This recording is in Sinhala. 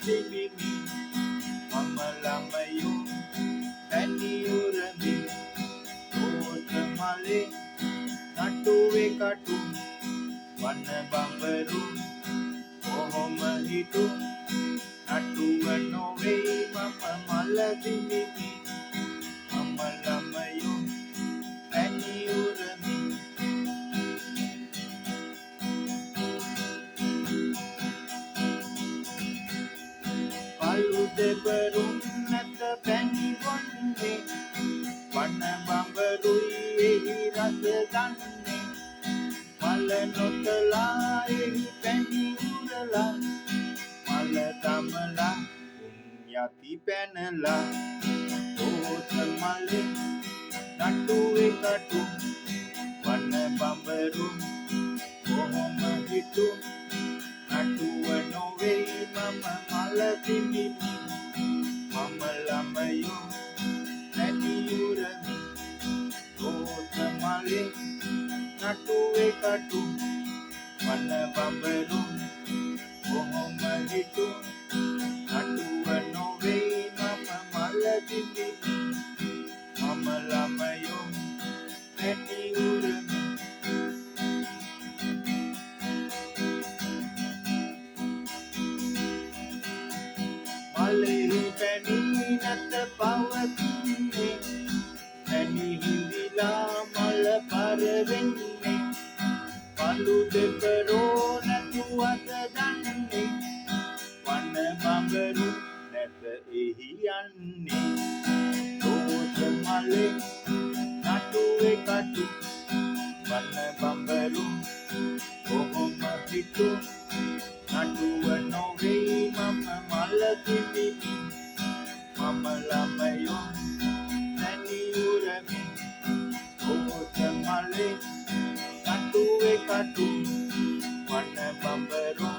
තිබිමි මම ළමයෝ පැණි උරමි රෝස මලේ නටුවේ කටු වන බඹරු කොහොම හිටු නටුව නොවේ මම මල දිලිමි මම ළමයෝ පැණි උරමි පළු දෙබරුන් නැත පැණි බොන්නේ වන බඹරුයි එහි රස ගන්නේ මල නොතලා එහි පැණි උරලා මල දමලා යති පැනලා රෝස මලේ නටුවේ කටු වන බඹරු කොහොම හිටු නටුව නොවේ මම මල දිලිමි මම ළමයෝ පැණි උරමි රෝස මලේ නටුවේ කටු වන බඹරු කොහොම හිටු නටුව නොවේ මම මල දිලිමි මම ළමයෝ පැණි උරමි මලෙහි පැණි නැත පවතින්නේ පැණි හිඳිලා මල පර වෙන්නේ පළු දෙබරෝ නැතුවද දන්නේ වන බඹරු නැත එහි යන්නේ රෝස මලේ නටුවේ කටු වන බඹරු කොහොම හිටු නටුව නොවේ මම මල දිලිමි මම ළමයෝ පැණි උරමි රෝස මලේ නටුවේ කටු වන බඹරු